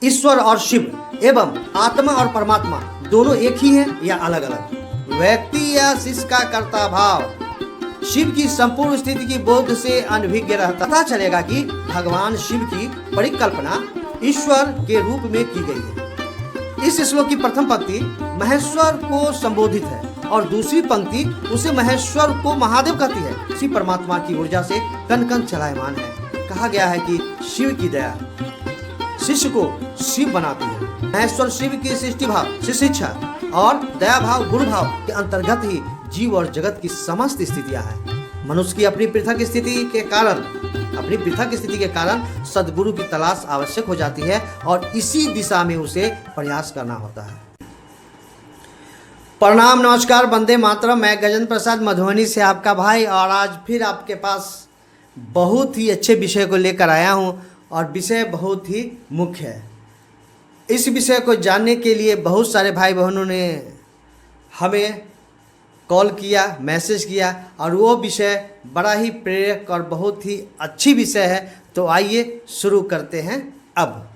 ईश्वर और शिव एवं आत्मा और परमात्मा दोनों एक ही हैं या अलग अलग? व्यक्ति या शिष्य का कर्ता भाव शिव की संपूर्ण स्थिति की बोध से अनभिज्ञ रहता, पता चलेगा कि भगवान शिव की परिकल्पना ईश्वर के रूप में की गई है। इस श्लोक की प्रथम पंक्ति महेश्वर को संबोधित है और दूसरी पंक्ति उसे महेश्वर को महादेव कहती है। शिव परमात्मा की ऊर्जा से कण कण चलायमान है। कहा गया है कि शिव की दया शिष्य को शिव बनाती है। महेश्वर शिव की सृष्टि भाव, शिष्य और दया भाव, गुरु भाव के अंतर्गत ही जीव और जगत की समस्त स्थितियां हैं। मनुष्य की अपनी पृथक स्थिति के कारण सद्गुरु की तलाश आवश्यक हो जाती है और इसी दिशा में उसे प्रयास करना होता है। प्रणाम, नमस्कार, वंदे मातरम। मैं गजेंद्र प्रसाद मधुबनी से आपका भाई, और आज फिर आपके पास बहुत ही अच्छे विषय को लेकर आया हूं और विषय बहुत ही मुख्य है। इस विषय को जानने के लिए बहुत सारे भाई बहनों ने हमें कॉल किया, मैसेज किया, और वो विषय बड़ा ही प्रेरक और बहुत ही अच्छी विषय है। तो आइए शुरू करते हैं। अब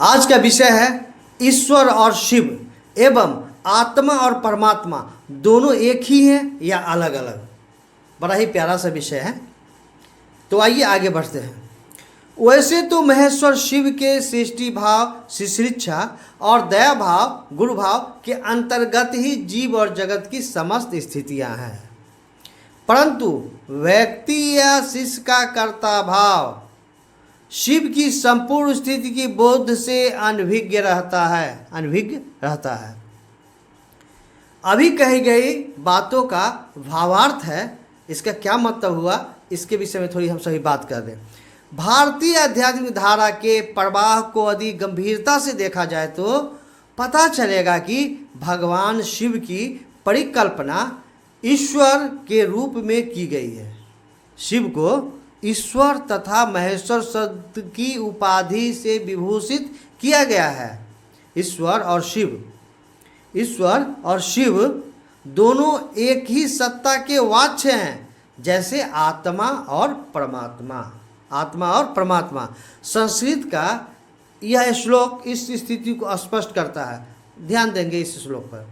आज का विषय है ईश्वर और शिव एवं आत्मा और परमात्मा दोनों एक ही हैं या अलग अलग? बड़ा ही प्यारा सा विषय है। तो आइए आगे बढ़ते हैं। वैसे तो महेश्वर शिव के सृष्टि भाव, शिशिक्षा और दया भाव, गुरु भाव के अंतर्गत ही जीव और जगत की समस्त स्थितियां हैं, परंतु व्यक्ति या शिष्य का कर्ता भाव शिव की संपूर्ण स्थिति की बोध से अनभिज्ञ रहता है। अभी कही गई बातों का भावार्थ है, इसका क्या मतलब हुआ, इसके विषय में थोड़ी हम सभी बात कर दें। भारतीय आध्यात्मिक धारा के प्रवाह को अधिक गंभीरता से देखा जाए तो पता चलेगा कि भगवान शिव की परिकल्पना ईश्वर के रूप में की गई है। शिव को ईश्वर तथा महेश्वर शब्द की उपाधि से विभूषित किया गया है। ईश्वर और शिव दोनों एक ही सत्ता के वाच्य हैं, जैसे आत्मा और परमात्मा। संस्कृत का यह श्लोक इस स्थिति को स्पष्ट करता है। ध्यान देंगे इस श्लोक पर।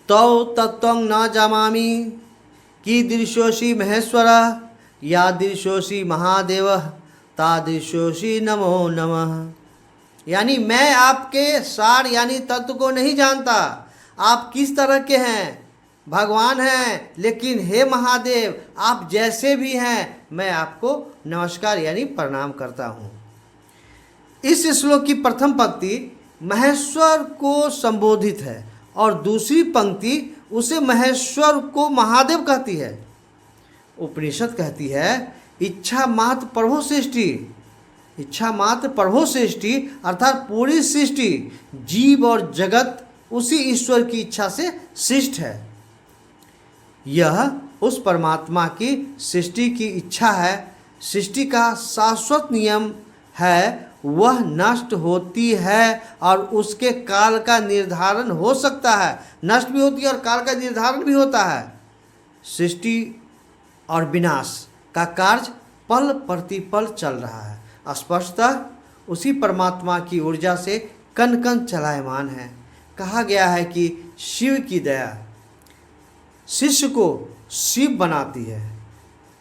तौ तत्त्वं न जामामि कीदृशोऽसि महेश्वर यादृशोऽसि महादेव तादृशोऽसि नमो नमः। यानी मैं आपके सार यानी तत्व को नहीं जानता, आप किस तरह के हैं, भगवान हैं, लेकिन हे महादेव आप जैसे भी हैं मैं आपको नमस्कार यानी प्रणाम करता हूँ। इस श्लोक की प्रथम पंक्ति महेश्वर को संबोधित है और दूसरी पंक्ति उसे महेश्वर को महादेव कहती है। उपनिषद कहती है इच्छा मात्र प्रभो सृष्टि अर्थात पूरी सृष्टि, जीव और जगत उसी ईश्वर की इच्छा से सृष्ट है। यह उस परमात्मा की सृष्टि की इच्छा है। सृष्टि का शाश्वत नियम है, वह नष्ट होती है और उसके काल का निर्धारण हो सकता है। नष्ट भी होती है और काल का निर्धारण भी होता है। सृष्टि और विनाश का कार्य पल प्रतिपल चल रहा है। स्पष्टतः उसी परमात्मा की ऊर्जा से कण कण चलायमान है। कहा गया है कि शिव की दया शिष्य को शिव बनाती है।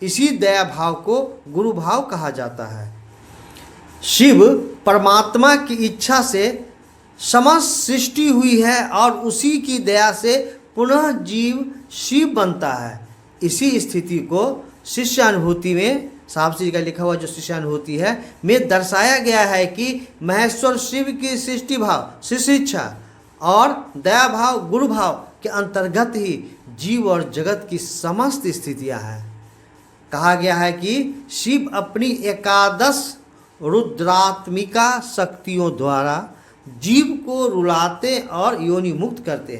इसी दया भाव को गुरु भाव कहा जाता है। शिव परमात्मा की इच्छा से समस्त सृष्टि हुई है और उसी की दया से पुनः जीव शिव बनता है। इसी स्थिति को शिष्यानुभूति में, साफ जी का लिखा हुआ जो शिष्यानुभूति है में दर्शाया गया है कि महेश्वर शिव की सृष्टि भाव, शिशिक्षा और दया भाव, गुरु भाव के अंतर्गत ही जीव और जगत की समस्त स्थितियां हैं। कहा गया है कि शिव अपनी एकादश रुद्रात्मिका शक्तियों द्वारा जीव को रुलाते और योनि मुक्त करते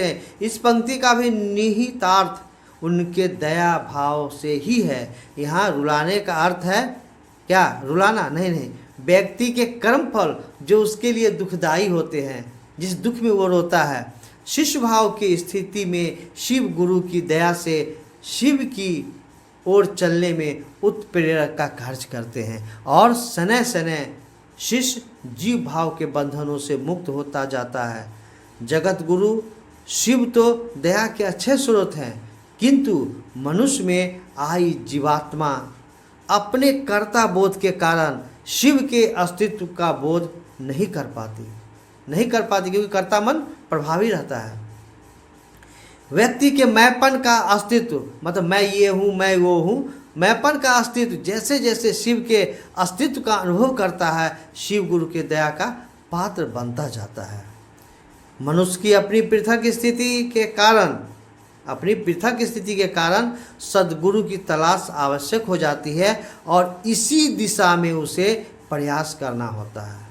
हैं। इस पंक्ति का भी निहितार्थ उनके दया भाव से ही है। यहाँ रुलाने का अर्थ है क्या? रुलाना नहीं, व्यक्ति के कर्म फल जो उसके लिए दुखदायी होते हैं, जिस दुख में वो रोता है। शिष्य भाव की स्थिति में शिव गुरु की दया से शिव की ओर चलने में उत्प्रेरक का कार्य करते हैं और शनय शनय शिष्य जीव भाव के बंधनों से मुक्त होता जाता है। जगत गुरु शिव तो दया के अच्छे स्रोत हैं, किंतु मनुष्य में आई जीवात्मा अपने कर्ता बोध के कारण शिव के अस्तित्व का बोध नहीं कर पाती क्योंकि कर्ता मन प्रभावी रहता है। व्यक्ति के मैंपन का अस्तित्व, मतलब मैं ये हूँ मैं वो हूँ, मैंपन का अस्तित्व जैसे जैसे शिव के अस्तित्व का अनुभव करता है, शिव गुरु के दया का पात्र बनता जाता है। मनुष्य की अपनी पृथक स्थिति के कारण सद्गुरु की तलाश आवश्यक हो जाती है और इसी दिशा में उसे प्रयास करना होता है।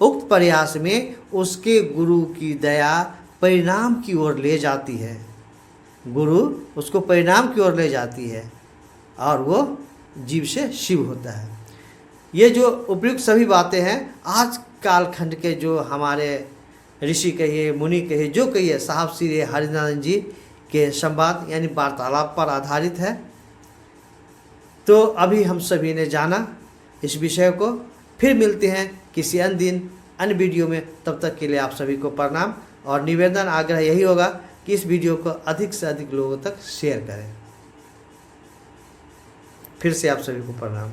उक्त प्रयास में उसके गुरु की दया परिणाम की ओर ले जाती है। गुरु उसको परिणाम की ओर ले जाती है और वो जीव से शिव होता है। ये जो उपयुक्त सभी बातें हैं आज कालखंड के जो हमारे ऋषि कहिए, मुनि कहिए, जो कहिए, साहब श्री हरिनारायण जी के संवाद यानी वार्तालाप पर आधारित है। तो अभी हम सभी ने जाना इस विषय को। फिर मिलते हैं किसी अन्य दिन अन्य वीडियो में। तब तक के लिए आप सभी को प्रणाम और निवेदन आग्रह यही होगा कि इस वीडियो को अधिक से अधिक लोगों तक शेयर करें। फिर से आप सभी को प्रणाम।